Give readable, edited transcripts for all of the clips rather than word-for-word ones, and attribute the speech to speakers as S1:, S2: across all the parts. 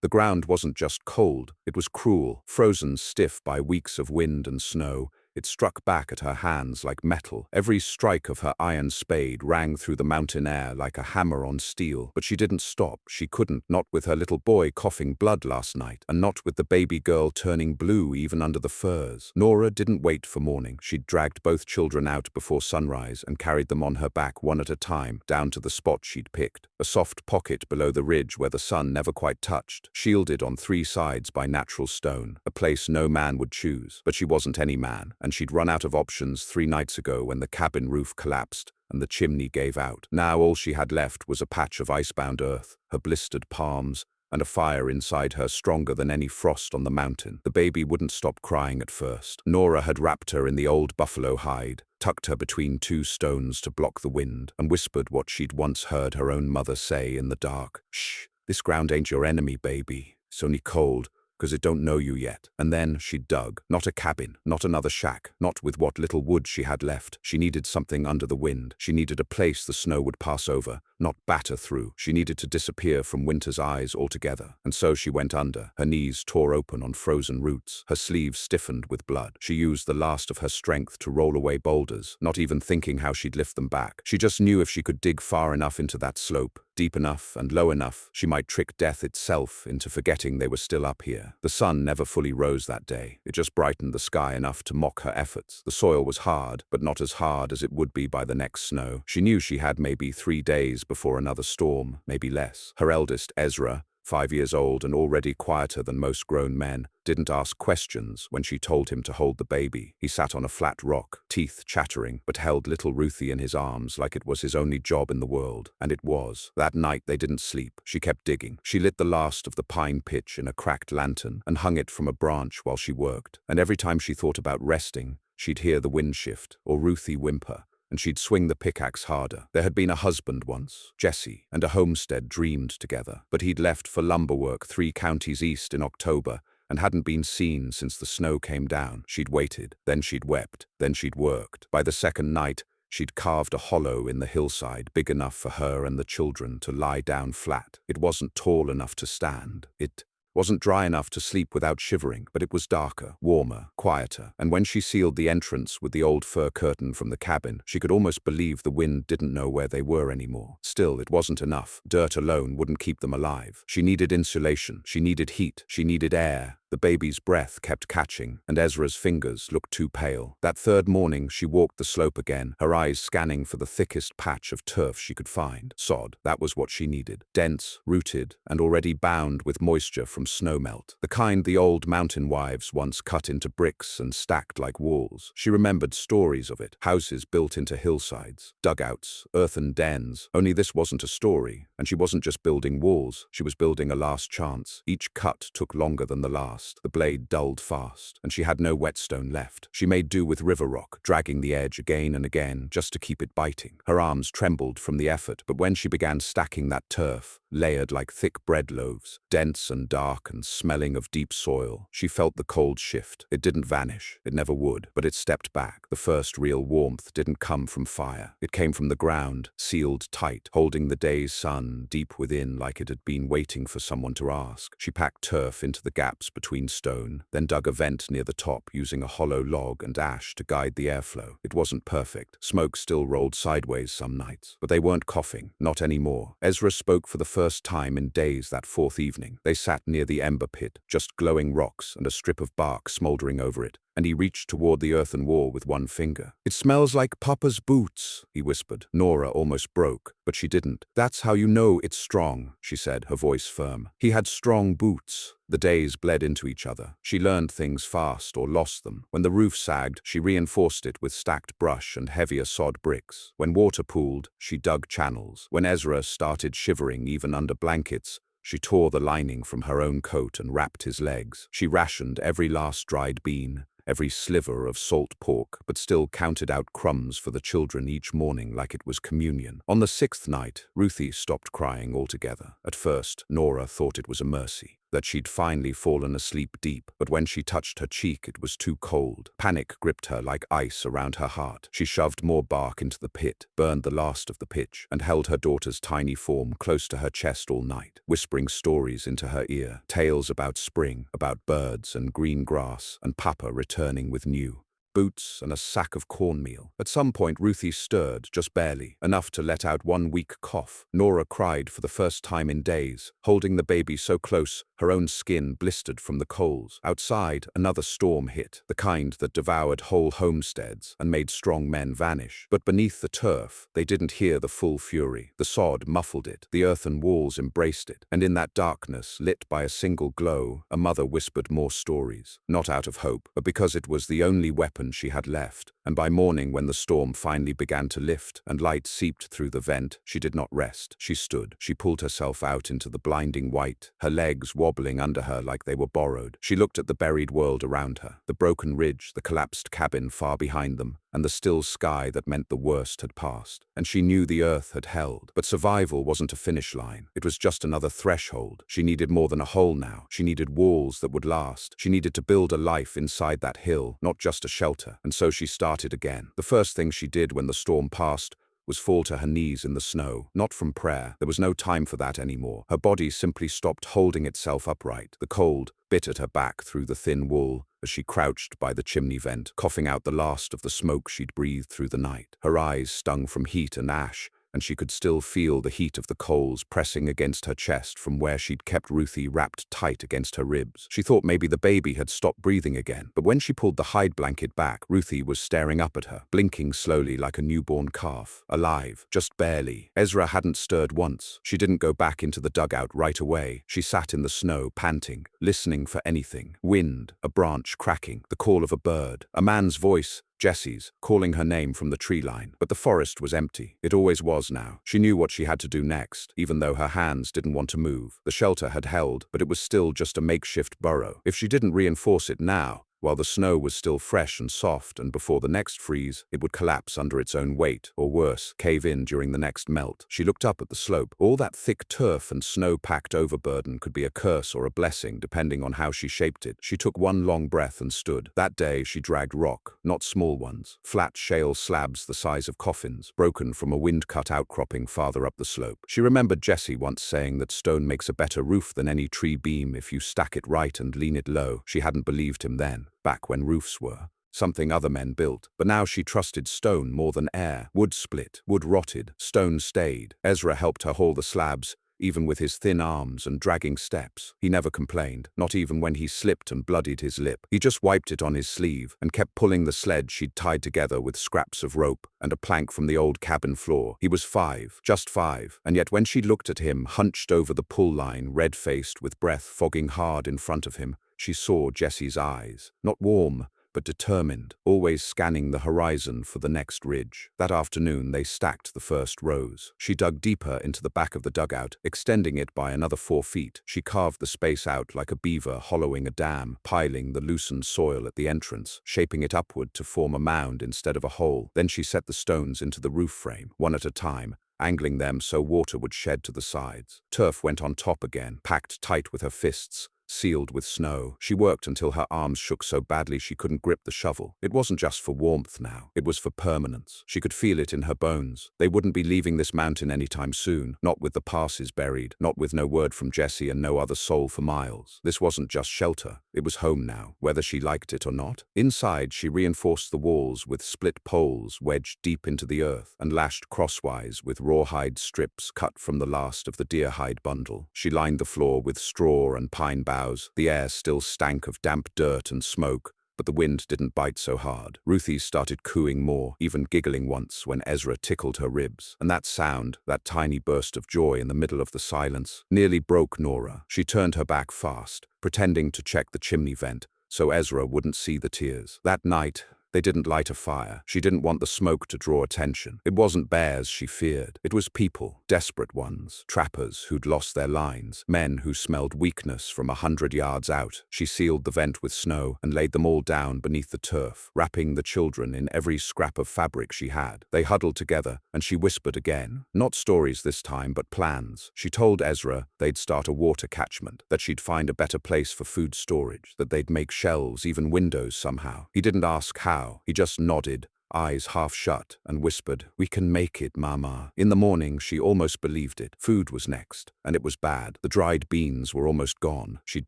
S1: The ground wasn't just cold, it was cruel, frozen stiff by weeks of wind and snow. It struck back at her hands like metal. Every strike of her iron spade rang through the mountain air like a hammer on steel. But she didn't stop. She couldn't, not with her little boy coughing blood last night, and not with the baby girl turning blue even under the furs. Nora didn't wait for morning. She'd dragged both children out before sunrise and carried them on her back one at a time, down to the spot she'd picked. A soft pocket below the ridge where the sun never quite touched, shielded on three sides by natural stone, a place no man would choose. But she wasn't any man, and she'd run out of options 3 nights ago when the cabin roof collapsed and the chimney gave out. Now all she had left was a patch of icebound earth, her blistered palms, and a fire inside her stronger than any frost on the mountain. The baby wouldn't stop crying at first. Nora had wrapped her in the old buffalo hide, tucked her between 2 stones to block the wind, and whispered what she'd once heard her own mother say in the dark. "Shh, this ground ain't your enemy, baby. It's only cold, 'cause it don't know you yet." And then she dug. Not a cabin, not another shack, not with what little wood she had left. She needed something under the wind. She needed a place the snow would pass over, not batter through. She needed to disappear from winter's eyes altogether. And so she went under. Her knees tore open on frozen roots. Her sleeves stiffened with blood. She used the last of her strength to roll away boulders, not even thinking how she'd lift them back. She just knew if she could dig far enough into that slope, deep enough and low enough, she might trick death itself into forgetting they were still up here. The sun never fully rose that day. It just brightened the sky enough to mock her efforts. The soil was hard, but not as hard as it would be by the next snow. She knew she had maybe 3 days before another storm, maybe less. Her eldest, Ezra, 5 years old and already quieter than most grown men, didn't ask questions when she told him to hold the baby. He sat on a flat rock, teeth chattering, but held little Ruthie in his arms like it was his only job in the world. And it was. That night they didn't sleep. She kept digging. She lit the last of the pine pitch in a cracked lantern and hung it from a branch while she worked. And every time she thought about resting, she'd hear the wind shift or Ruthie whimper, and she'd swing the pickaxe harder. There had been a husband once, Jesse, and a homestead dreamed together, but he'd left for lumber work 3 counties east in October and hadn't been seen since the snow came down. She'd waited, then she'd wept, then she'd worked. By the second night, she'd carved a hollow in the hillside big enough for her and the children to lie down flat. It wasn't tall enough to stand. It wasn't dry enough to sleep without shivering, but it was darker, warmer, quieter. And when she sealed the entrance with the old fur curtain from the cabin, she could almost believe the wind didn't know where they were anymore. Still, it wasn't enough. Dirt alone wouldn't keep them alive. She needed insulation. She needed heat. She needed air. The baby's breath kept catching, and Ezra's fingers looked too pale. That third morning, she walked the slope again, her eyes scanning for the thickest patch of turf she could find. Sod, that was what she needed. Dense, rooted, and already bound with moisture from snowmelt. The kind the old mountain wives once cut into bricks and stacked like walls. She remembered stories of it. Houses built into hillsides, dugouts, earthen dens. Only this wasn't a story, and she wasn't just building walls. She was building a last chance. Each cut took longer than the last. The blade dulled fast, and she had no whetstone left. She made do with river rock, dragging the edge again and again just to keep it biting. Her arms trembled from the effort, but when she began stacking that turf, layered like thick bread loaves, dense and dark and smelling of deep soil, she felt the cold shift. It didn't vanish. It never would, but it stepped back. The first real warmth didn't come from fire. It came from the ground, sealed tight, holding the day's sun deep within like it had been waiting for someone to ask. She packed turf into the gaps between stone, then dug a vent near the top using a hollow log and ash to guide the airflow. It wasn't perfect. Smoke still rolled sideways some nights, but they weren't coughing, not anymore. Ezra spoke for the first time in days that 4th evening. They sat near the ember pit, just glowing rocks and a strip of bark smoldering over it, and he reached toward the earthen wall with one finger. "It smells like Papa's boots," he whispered. Nora almost broke, but she didn't. "That's how you know it's strong," she said, her voice firm. He had strong boots. The days bled into each other. She learned things fast or lost them. When the roof sagged, she reinforced it with stacked brush and heavier sod bricks. When water pooled, she dug channels. When Ezra started shivering even under blankets, she tore the lining from her own coat and wrapped his legs. She rationed every last dried bean, every sliver of salt pork, but still counted out crumbs for the children each morning like it was communion. On the 6th night, Ruthie stopped crying altogether. At first, Nora thought it was a mercy. that she'd finally fallen asleep deep, but when she touched her cheek it was too cold. Panic gripped her like ice around her heart. She shoved more bark into the pit, burned the last of the pitch, and held her daughter's tiny form close to her chest all night, whispering stories into her ear, tales about spring, about birds and green grass, and Papa returning with new boots and a sack of cornmeal. At some point Ruthie stirred, just barely, enough to let out one weak cough. Nora cried for the first time in days, holding the baby so close her own skin blistered from the coals. Outside, another storm hit, the kind that devoured whole homesteads and made strong men vanish. But beneath the turf, they didn't hear the full fury. The sod muffled it, the earthen walls embraced it, and in that darkness, lit by a single glow, a mother whispered more stories, not out of hope, but because it was the only weapon she had left. And by morning, when the storm finally began to lift and light seeped through the vent, she did not rest. She stood. She pulled herself out into the blinding white, her legs wobbling under her like they were borrowed. She looked at the buried world around her, the broken ridge, the collapsed cabin far behind them, and the still sky that meant the worst had passed. And she knew the earth had held. But survival wasn't a finish line. It was just another threshold. She needed more than a hole now. She needed walls that would last. She needed to build a life inside that hill, not just a shelter. And so she started again. The first thing she did when the storm passed was fall to her knees in the snow, not from prayer. There was no time for that anymore. Her body simply stopped holding itself upright. The cold bit at her back through the thin wool as she crouched by the chimney vent, coughing out the last of the smoke she'd breathed through the night. Her eyes stung from heat and ash, and she could still feel the heat of the coals pressing against her chest from where she'd kept Ruthie wrapped tight against her ribs. She thought maybe the baby had stopped breathing again, but when she pulled the hide blanket back, Ruthie was staring up at her, blinking slowly like a newborn calf, alive, just barely. Ezra hadn't stirred once. She didn't go back into the dugout right away. She sat in the snow, panting, listening for anything. Wind, a branch cracking, the call of a bird, a man's voice, Jesse's, calling her name from the tree line. But the forest was empty. It always was now. She knew what she had to do next, even though her hands didn't want to move. The shelter had held, but it was still just a makeshift burrow. If she didn't reinforce it now, while the snow was still fresh and soft, and before the next freeze, it would collapse under its own weight, or worse, cave in during the next melt. She looked up at the slope. All that thick turf and snow-packed overburden could be a curse or a blessing, depending on how she shaped it. She took one long breath and stood. That day, she dragged rock, not small ones, flat shale slabs the size of coffins, broken from a wind-cut outcropping farther up the slope. She remembered Jesse once saying that stone makes a better roof than any tree beam if you stack it right and lean it low. She hadn't believed him then, back when roofs were something other men built. But now she trusted stone more than air. Wood split, wood rotted, stone stayed. Ezra helped her haul the slabs, even with his thin arms and dragging steps. He never complained, not even when he slipped and bloodied his lip. He just wiped it on his sleeve and kept pulling the sled she'd tied together with scraps of rope and a plank from the old cabin floor. He was 5, just 5, and yet when she looked at him, hunched over the pull line, red-faced with breath fogging hard in front of him, she saw Jesse's eyes, not warm, but determined, always scanning the horizon for the next ridge. That afternoon, they stacked the first rows. She dug deeper into the back of the dugout, extending it by another 4 feet. She carved the space out like a beaver hollowing a dam, piling the loosened soil at the entrance, shaping it upward to form a mound instead of a hole. Then she set the stones into the roof frame, one at a time, angling them so water would shed to the sides. Turf went on top again, packed tight with her fists, sealed with snow. She worked until her arms shook so badly she couldn't grip the shovel. It wasn't just for warmth now. It was for permanence. She could feel it in her bones. They wouldn't be leaving this mountain anytime soon, not with the passes buried, not with no word from Jesse and no other soul for miles. This wasn't just shelter. It was home now, whether she liked it or not. Inside, she reinforced the walls with split poles wedged deep into the earth and lashed crosswise with rawhide strips cut from the last of the deer hide bundle. She lined the floor with straw and pine boughs. The air still stank of damp dirt and smoke, but the wind didn't bite so hard. Ruthie started cooing more, even giggling once when Ezra tickled her ribs. And that sound, that tiny burst of joy in the middle of the silence, nearly broke Nora. She turned her back fast, pretending to check the chimney vent, so Ezra wouldn't see the tears. That night, They didn't light a fire. She didn't want the smoke to draw attention. It wasn't bears she feared. It was people, desperate ones, trappers who'd lost their lines, men who smelled weakness from 100 yards out. She sealed the vent with snow and laid them all down beneath the turf, wrapping the children in every scrap of fabric she had. They huddled together, and she whispered again. Not stories this time, but plans. She told Ezra they'd start a water catchment, that she'd find a better place for food storage, that they'd make shelves, even windows somehow. He didn't ask how. He just nodded, eyes half shut, and whispered, "We can make it, Mama." In the morning, she almost believed it. Food was next, and it was bad. The dried beans were almost gone. She'd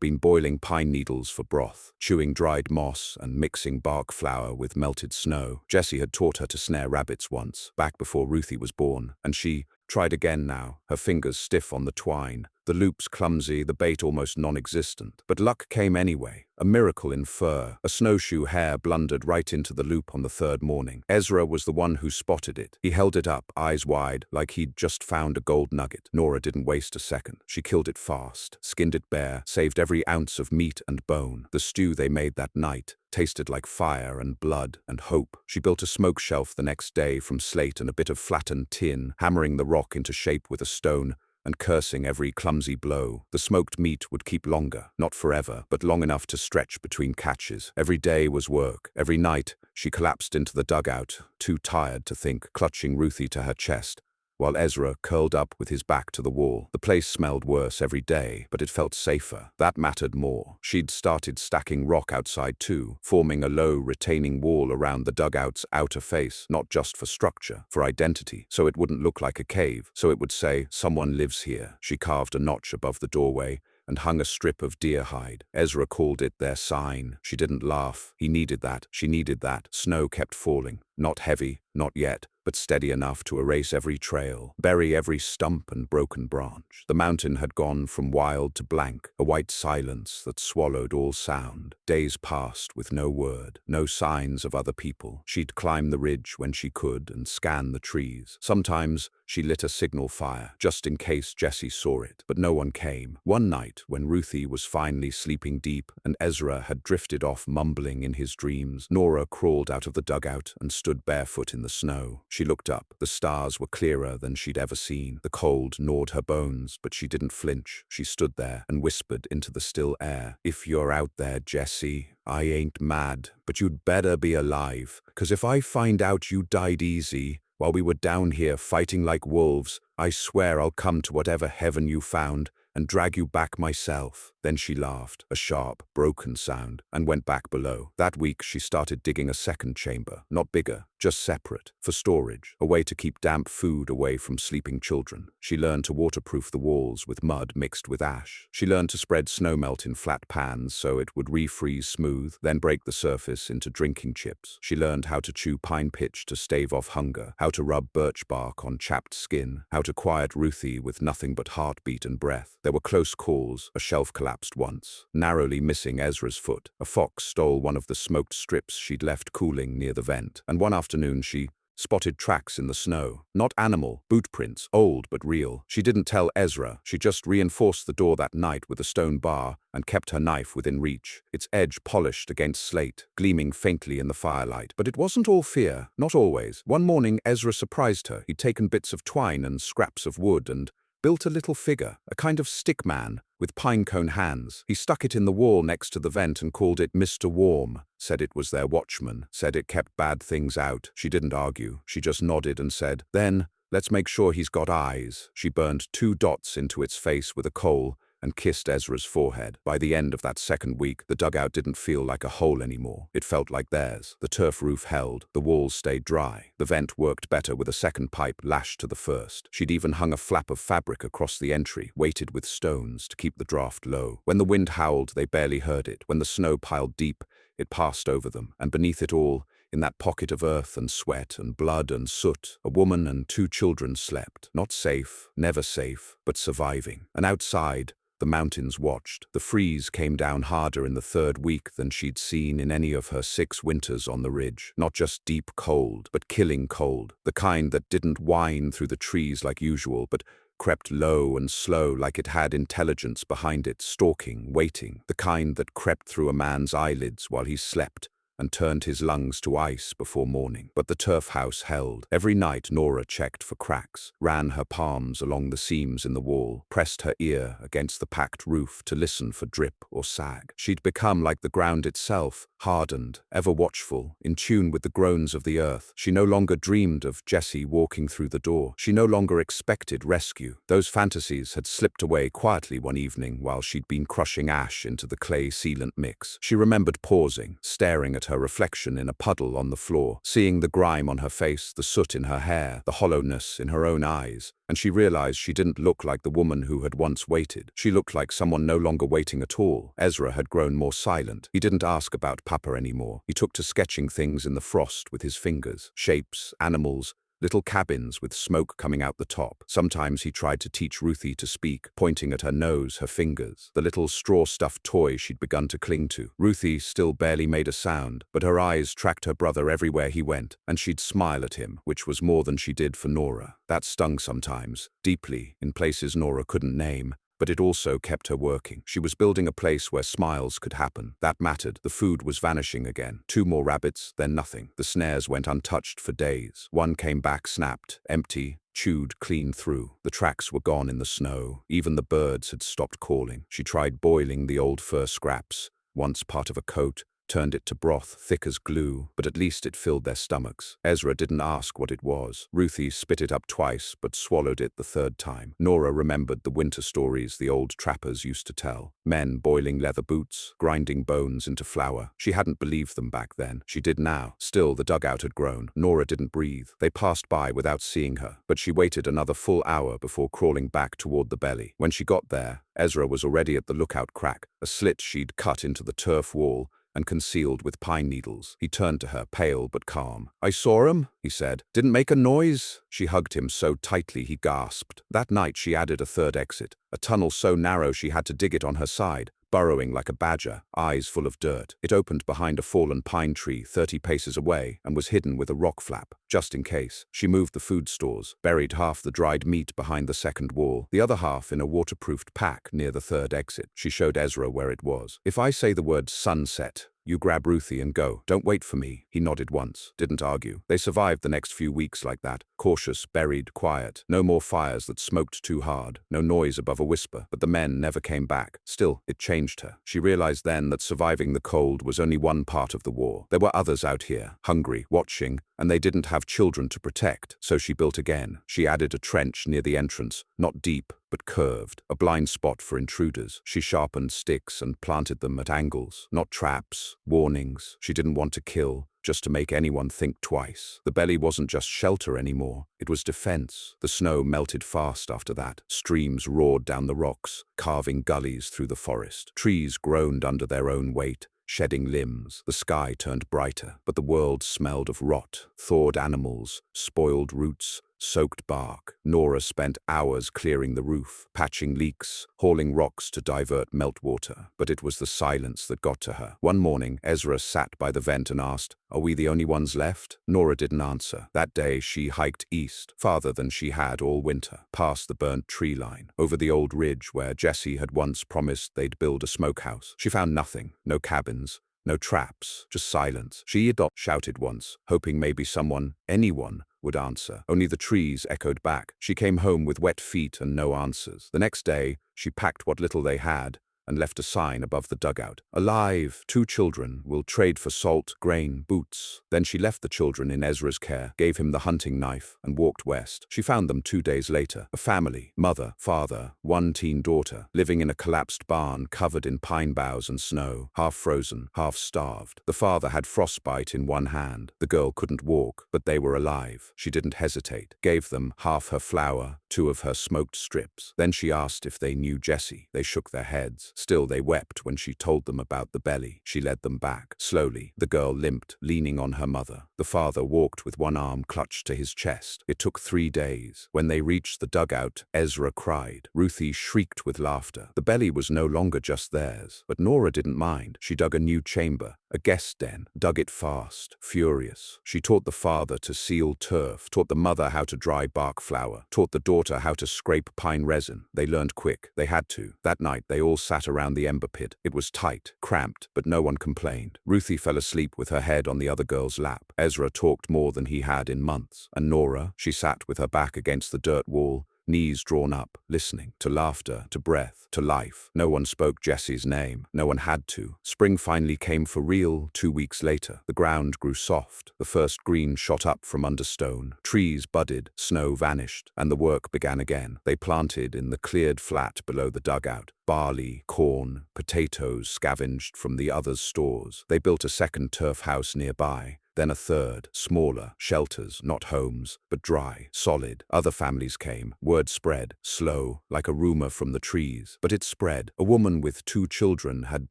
S1: been boiling pine needles for broth, chewing dried moss, and mixing bark flour with melted snow. Jessie had taught her to snare rabbits once, back before Ruthie was born, and she tried again now, her fingers stiff on the twine, the loops clumsy, the bait almost non-existent. But luck came anyway, a miracle in fur. A snowshoe hare blundered right into the loop on the third morning. Ezra was the one who spotted it. He held it up, eyes wide, like he'd just found a gold nugget. Nora didn't waste a second. She killed it fast, skinned it bare, saved every ounce of meat and bone. The stew they made that night tasted like fire and blood and hope. She built a smoke shelf the next day from slate and a bit of flattened tin, hammering the rock into shape with a stone and cursing every clumsy blow. The smoked meat would keep longer, not forever, but long enough to stretch between catches. Every day was work. Every night, she collapsed into the dugout, too tired to think, clutching Ruthie to her chest, while Ezra curled up with his back to the wall. The place smelled worse every day, but it felt safer. That mattered more. She'd started stacking rock outside too, forming a low, retaining wall around the dugout's outer face, not just for structure, for identity, so it wouldn't look like a cave, so it would say, "Someone lives here." She carved a notch above the doorway and hung a strip of deer hide. Ezra called it their sign. She didn't laugh. He needed that. She needed that. Snow kept falling. Not heavy, not yet, but steady enough to erase every trail, bury every stump and broken branch. The mountain had gone from wild to blank, a white silence that swallowed all sound. Days passed with no word, no signs of other people. She'd climb the ridge when she could and scan the trees. Sometimes she lit a signal fire, just in case Jessie saw it, but no one came. One night, when Ruthie was finally sleeping deep and Ezra had drifted off mumbling in his dreams, Nora crawled out of the dugout and stood barefoot in the snow. She looked up. The stars were clearer than she'd ever seen. The cold gnawed her bones, but she didn't flinch. She stood there and whispered into the still air, "If you're out there, Jessie, I ain't mad, but you'd better be alive, 'cause if I find out you died easy while we were down here fighting like wolves, I swear I'll come to whatever heaven you found and drag you back myself." Then she laughed, a sharp, broken sound, and went back below. That week she started digging a second chamber, not bigger, just separate, for storage, a way to keep damp food away from sleeping children. She learned to waterproof the walls with mud mixed with ash. She learned to spread snowmelt in flat pans so it would refreeze smooth, then break the surface into drinking chips. She learned how to chew pine pitch to stave off hunger, how to rub birch bark on chapped skin, how to quiet Ruthie with nothing but heartbeat and breath. There were close calls. A shelf collapsed once, narrowly missing Ezra's foot. A fox stole one of the smoked strips she'd left cooling near the vent. And one afternoon she spotted tracks in the snow. Not animal, boot prints, old but real. She didn't tell Ezra. She just reinforced the door that night with a stone bar and kept her knife within reach, its edge polished against slate, gleaming faintly in the firelight. But it wasn't all fear, not always. One morning Ezra surprised her. He'd taken bits of twine and scraps of wood and built a little figure, a kind of stick man, with pinecone hands. He stuck it in the wall next to the vent and called it Mr. Warm, said it was their watchman, said it kept bad things out. She didn't argue. She just nodded and said, "Then, let's make sure he's got eyes." She burned 2 dots into its face with a coal and kissed Ezra's forehead. By the end of that second week, the dugout didn't feel like a hole anymore. It felt like theirs. The turf roof held, the walls stayed dry. The vent worked better with a second pipe lashed to the first. She'd even hung a flap of fabric across the entry, weighted with stones to keep the draft low. When the wind howled, they barely heard it. When the snow piled deep, it passed over them, and beneath it all, in that pocket of earth and sweat and blood and soot, a woman and 2 children slept. Not safe, never safe, but surviving. And outside, the mountains watched. The freeze came down harder in the 3rd week than she'd seen in any of her 6 winters on the ridge. Not just deep cold, but killing cold. The kind that didn't whine through the trees like usual, but crept low and slow like it had intelligence behind it, stalking, waiting. The kind that crept through a man's eyelids while he slept and turned his lungs to ice before morning. But the turf house held. Every night Nora checked for cracks, ran her palms along the seams in the wall, pressed her ear against the packed roof to listen for drip or sag. She'd become like the ground itself, hardened, ever watchful, in tune with the groans of the earth. She no longer dreamed of Jessie walking through the door. She no longer expected rescue. Those fantasies had slipped away quietly one evening while she'd been crushing ash into the clay sealant mix. She remembered pausing, staring at her reflection in a puddle on the floor, seeing the grime on her face, the soot in her hair, the hollowness in her own eyes, and she realized she didn't look like the woman who had once waited. She looked like someone no longer waiting at all. Ezra had grown more silent. He didn't ask about Papa anymore. He took to sketching things in the frost with his fingers, shapes, animals, little cabins with smoke coming out the top. Sometimes he tried to teach Ruthie to speak, pointing at her nose, her fingers, the little straw-stuffed toy she'd begun to cling to. Ruthie still barely made a sound, but her eyes tracked her brother everywhere he went, and she'd smile at him, which was more than she did for Nora. That stung sometimes, deeply, in places Nora couldn't name, but it also kept her working. She was building a place where smiles could happen. That mattered. The food was vanishing again. 2 more rabbits, then nothing. The snares went untouched for days. One came back snapped, empty, chewed clean through. The tracks were gone in the snow. Even the birds had stopped calling. She tried boiling the old fur scraps, once part of a coat, turned it to broth thick as glue, but at least it filled their stomachs. Ezra didn't ask what it was. Ruthie spit it up twice, but swallowed it the 3rd time. Nora remembered the winter stories the old trappers used to tell. Men boiling leather boots, grinding bones into flour. She hadn't believed them back then. She did now. Still, the dugout had grown. Nora didn't breathe. They passed by without seeing her, but she waited another full hour before crawling back toward the belly. When she got there, Ezra was already at the lookout crack, a slit she'd cut into the turf wall and concealed with pine needles. He turned to her, pale but calm. "I saw him," he said. "Didn't make a noise." She hugged him so tightly he gasped. That night she added a 3rd exit, a tunnel so narrow she had to dig it on her side, burrowing like a badger, eyes full of dirt. It opened behind a fallen pine tree 30 paces away and was hidden with a rock flap, just in case. She moved the food stores, buried half the dried meat behind the 2nd wall, the other half in a waterproofed pack near the 3rd exit. She showed Ezra where it was. "If I say the word sunset, you grab Ruthie and go. Don't wait for me." He nodded once, didn't argue. They survived the next few weeks like that, cautious, buried, quiet. No more fires that smoked too hard, no noise above a whisper, but the men never came back. Still, it changed her. She realized then that surviving the cold was only one part of the war. There were others out here, hungry, watching, and they didn't have children to protect, so she built again. She added a trench near the entrance, not deep, but curved, a blind spot for intruders. She sharpened sticks and planted them at angles, not traps, warnings. She didn't want to kill, just to make anyone think twice. The belly wasn't just shelter anymore, it was defense. The snow melted fast after that. Streams roared down the rocks, carving gullies through the forest. Trees groaned under their own weight, shedding limbs. The sky turned brighter, but the world smelled of rot, thawed animals, spoiled roots, soaked bark. Nora spent hours clearing the roof, patching leaks, hauling rocks to divert meltwater. But it was the silence that got to her. One morning, Ezra sat by the vent and asked, "Are we the only ones left?" Nora didn't answer. That day she hiked east, farther than she had all winter, past the burnt tree line, over the old ridge where Jessie had once promised they'd build a smokehouse. She found nothing, no cabins, no traps, just silence. She had shouted once, hoping maybe someone, anyone, would answer. Only the trees echoed back. She came home with wet feet and no answers. The next day, she packed what little they had and left a sign above the dugout. "Alive, 2 children, will trade for salt, grain, boots." Then she left the children in Ezra's care, gave him the hunting knife, and walked west. She found them 2 days later. A family, mother, father, 1 teen daughter, living in a collapsed barn covered in pine boughs and snow, half frozen, half starved. The father had frostbite in one hand. The girl couldn't walk, but they were alive. She didn't hesitate, gave them half her flour, 2 of her smoked strips. Then she asked if they knew Jessie. They shook their heads. Still, they wept when she told them about the belly. She led them back. Slowly, the girl limped, leaning on her mother. The father walked with one arm clutched to his chest. It took 3 days. When they reached the dugout, Ezra cried. Ruthie shrieked with laughter. The belly was no longer just theirs. But Nora didn't mind. She dug a new chamber, a guest den, dug it fast, furious. She taught the father to seal turf, taught the mother how to dry bark flour, taught the daughter how to scrape pine resin. They learned quick. They had to. That night, they all sat around the ember pit. It was tight, cramped, but no one complained. Ruthie fell asleep with her head on the other girl's lap. Ezra talked more than he had in months. And Nora, she sat with her back against the dirt wall, knees drawn up, listening, to laughter, to breath, to life. No one spoke Jesse's name. No one had to. Spring finally came for real 2 weeks later. The ground grew soft. The first green shot up from under stone. Trees budded, snow vanished, and the work began again. They planted in the cleared flat below the dugout. Barley, corn, potatoes scavenged from the others' stores. They built a second turf house nearby. Then a third, smaller, shelters, not homes, but dry, solid. Other families came. Word spread, slow, like a rumor from the trees. But it spread. A woman with 2 children had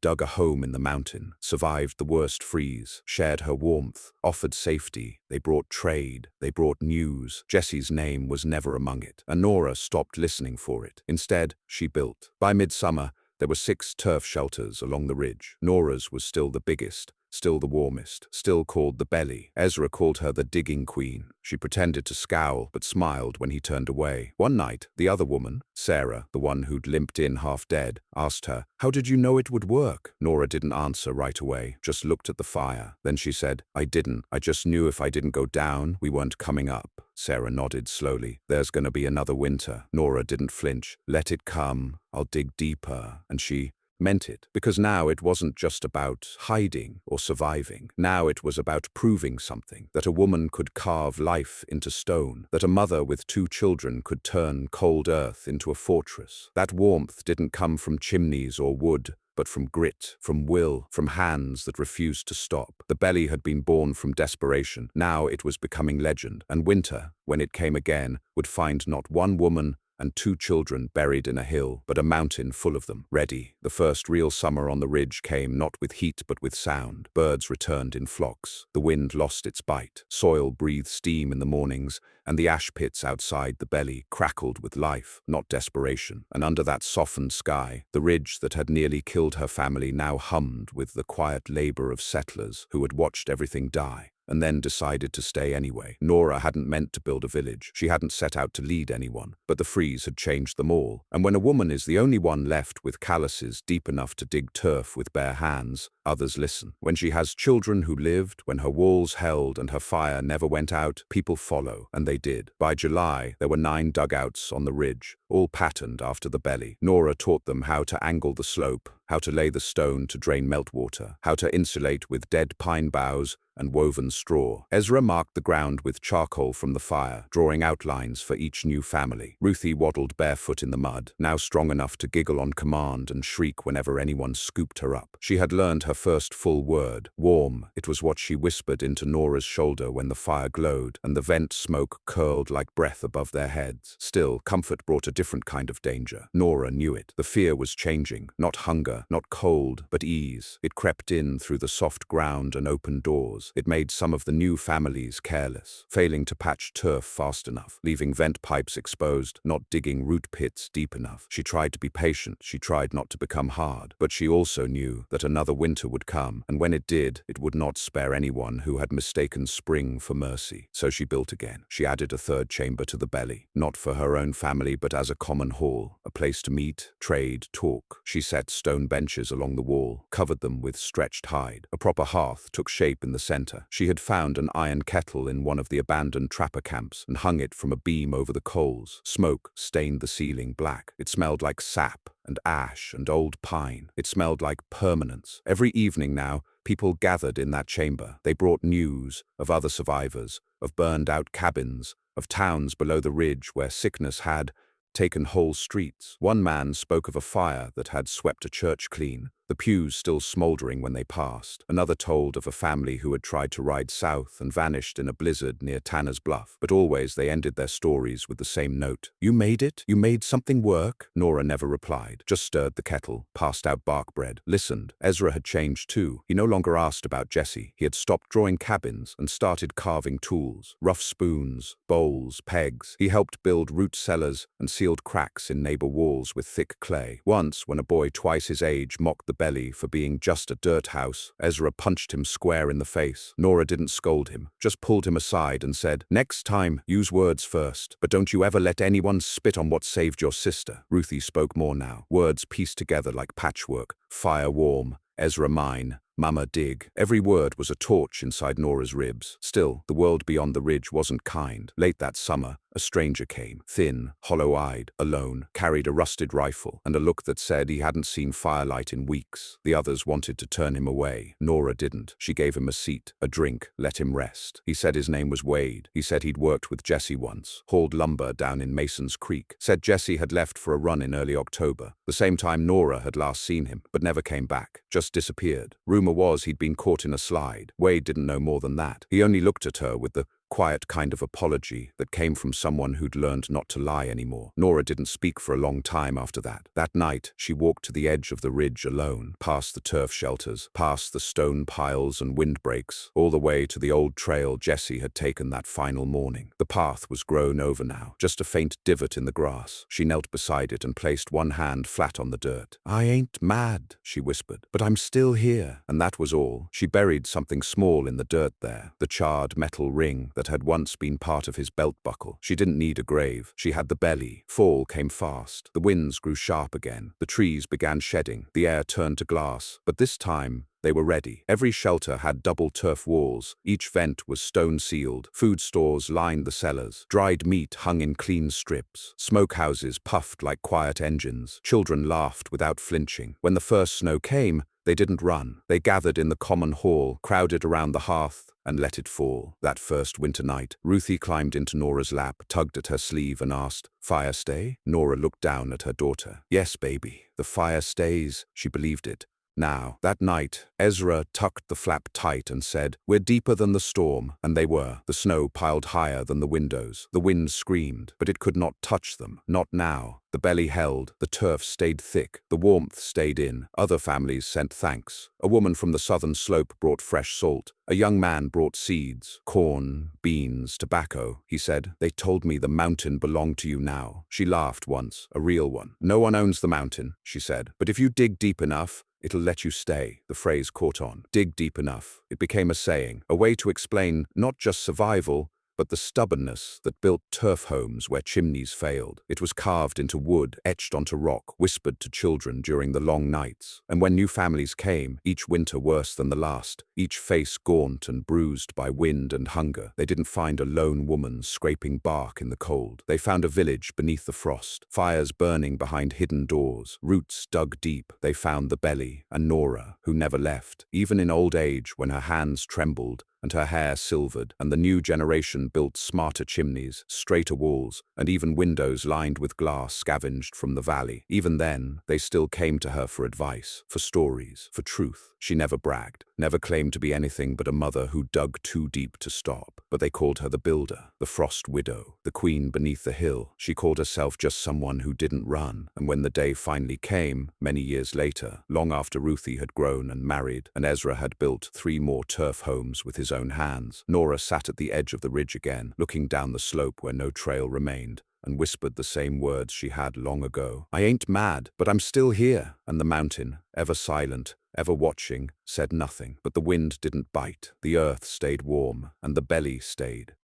S1: dug a home in the mountain, survived the worst freeze, shared her warmth, offered safety. They brought trade. They brought news. Jesse's name was never among it. And Nora stopped listening for it. Instead, she built. By midsummer, there were 6 turf shelters along the ridge. Nora's was still the biggest, still the warmest, still called the Belly. Ezra called her the digging queen. She pretended to scowl, but smiled when he turned away. One night, the other woman, Sarah, the one who'd limped in half dead, asked her, "How did you know it would work?" Nora didn't answer right away, just looked at the fire. Then she said, "I didn't. I just knew if I didn't go down, we weren't coming up." Sarah nodded slowly. "There's gonna be another winter." Nora didn't flinch. "Let it come. I'll dig deeper." And she meant it, because now it wasn't just about hiding or surviving. Now it was about proving something, that a woman could carve life into stone, that a mother with 2 children could turn cold earth into a fortress. That warmth didn't come from chimneys or wood, but from grit, from will, from hands that refused to stop. The Belly had been born from desperation. Now it was becoming legend, and winter, when it came again, would find not one woman and 2 children buried in a hill, but a mountain full of them, ready. The first real summer on the ridge came not with heat but with sound. Birds returned in flocks. The wind lost its bite. Soil breathed steam in the mornings, and the ash pits outside the Belly crackled with life, not desperation. And under that softened sky, the ridge that had nearly killed her family now hummed with the quiet labor of settlers who had watched everything die and then decided to stay anyway. Nora hadn't meant to build a village. She hadn't set out to lead anyone, but the freeze had changed them all. And when a woman is the only one left with calluses deep enough to dig turf with bare hands, others listen. When she has children who lived, when her walls held and her fire never went out, people follow, and they did. By July, there were 9 dugouts on the ridge, all patterned after the Belly. Nora taught them how to angle the slope, how to lay the stone to drain meltwater, how to insulate with dead pine boughs and woven straw. Ezra marked the ground with charcoal from the fire, drawing outlines for each new family. Ruthie waddled barefoot in the mud, now strong enough to giggle on command and shriek whenever anyone scooped her up. She had learned her first full word, warm. It was what she whispered into Nora's shoulder when the fire glowed and the vent smoke curled like breath above their heads. Still, comfort brought a different kind of danger. Nora knew it. The fear was changing, not hunger, not cold, but ease. It crept in through the soft ground and open doors. It made some of the new families careless, failing to patch turf fast enough, leaving vent pipes exposed, not digging root pits deep enough. She tried to be patient. She tried not to become hard. But she also knew that another winter would come, and when it did, it would not spare anyone who had mistaken spring for mercy. So she built again. She added a 3rd chamber to the Belly, not for her own family, but as a common hall, a place to meet, trade, talk. She set stone benches along the wall, covered them with stretched hide. A proper hearth took shape in the center. She had found an iron kettle in one of the abandoned trapper camps and hung it from a beam over the coals. Smoke stained the ceiling black. It smelled like sap and ash and old pine. It smelled like permanence. Every evening now, people gathered in that chamber. They brought news of other survivors, of burned-out cabins, of towns below the ridge where sickness had taken whole streets. One man spoke of a fire that had swept a church clean, the pews still smoldering when they passed. Another told of a family who had tried to ride south and vanished in a blizzard near Tanner's Bluff. But always they ended their stories with the same note. "You made it? You made something work?" Nora never replied, just stirred the kettle, passed out bark bread, listened. Ezra had changed too. He no longer asked about Jesse. He had stopped drawing cabins and started carving tools. Rough spoons, bowls, pegs. He helped build root cellars and sealed cracks in neighbor walls with thick clay. Once, when a boy twice his age mocked the belly for being just a dirt house. Ezra punched him square in the face. Nora didn't scold him, just pulled him aside and said, "Next time, use words first, but don't you ever let anyone spit on what saved your sister." Ruthie spoke more now, words pieced together like patchwork. Fire warm, Ezra mine, Mama dig. Every word was a torch inside Nora's ribs. Still, the world beyond the ridge wasn't kind. Late that summer, a stranger came, thin, hollow-eyed, alone, carried a rusted rifle, and a look that said he hadn't seen firelight in weeks. The others wanted to turn him away. Nora didn't. She gave him a seat, a drink, let him rest. He said his name was Wade. He said he'd worked with Jesse once, hauled lumber down in Mason's Creek. Said Jesse had left for a run in early October, the same time Nora had last seen him, but never came back, just disappeared. Rumor was he'd been caught in a slide. Wade didn't know more than that. He only looked at her with the quiet kind of apology that came from someone who'd learned not to lie anymore. Nora didn't speak for a long time after that. That night, she walked to the edge of the ridge alone, past the turf shelters, past the stone piles and windbreaks, all the way to the old trail Jesse had taken that final morning. The path was grown over now, just a faint divot in the grass. She knelt beside it and placed one hand flat on the dirt. "I ain't mad," she whispered, "but I'm still here." And that was all. She buried something small in the dirt there, the charred metal ring that had once been part of his belt buckle. She didn't need a grave. She had the belly. Fall came fast. The winds grew sharp again. The trees began shedding. The air turned to glass. But this time, they were ready. Every shelter had double turf walls. Each vent was stone-sealed. Food stores lined the cellars. Dried meat hung in clean strips. Smokehouses puffed like quiet engines. Children laughed without flinching. When the first snow came, they didn't run. They gathered in the common hall, crowded around the hearth, and let it fall. That first winter night, Ruthie climbed into Nora's lap, tugged at her sleeve and asked, "Fire stay?" Nora looked down at her daughter. "Yes, baby, the fire stays." She believed it. Now, that night, Ezra tucked the flap tight and said, "We're deeper than the storm," and they were. The snow piled higher than the windows. The wind screamed, but it could not touch them. Not now. The belly held, the turf stayed thick, the warmth stayed in. Other families sent thanks. A woman from the southern slope brought fresh salt. A young man brought seeds, corn, beans, tobacco. He said, "They told me the mountain belonged to you now." She laughed once, a real one. "No one owns the mountain," she said, "but if you dig deep enough, it'll let you stay." The phrase caught on. Dig deep enough. It became a saying, a way to explain not just survival, but the stubbornness that built turf homes where chimneys failed. It was carved into wood, etched onto rock, whispered to children during the long nights. And when new families came, each winter worse than the last, each face gaunt and bruised by wind and hunger, they didn't find a lone woman scraping bark in the cold. They found a village beneath the frost, fires burning behind hidden doors, roots dug deep. They found the belly and Nora, who never left, even in old age when her hands trembled and her hair silvered, and the new generation built smarter chimneys, straighter walls, and even windows lined with glass scavenged from the valley. Even then, they still came to her for advice, for stories, for truth. She never bragged, never claimed to be anything but a mother who dug too deep to stop. But they called her the builder, the frost widow, the queen beneath the hill. She called herself just someone who didn't run. And when the day finally came, many years later, long after Ruthie had grown and married, and Ezra had built 3 more turf homes with his own hands, Nora sat at the edge of the ridge again, looking down the slope where no trail remained, and whispered the same words she had long ago. "I ain't mad, but I'm still here." And the mountain, ever silent, ever watching, said nothing. But the wind didn't bite, the earth stayed warm, and the belly stayed.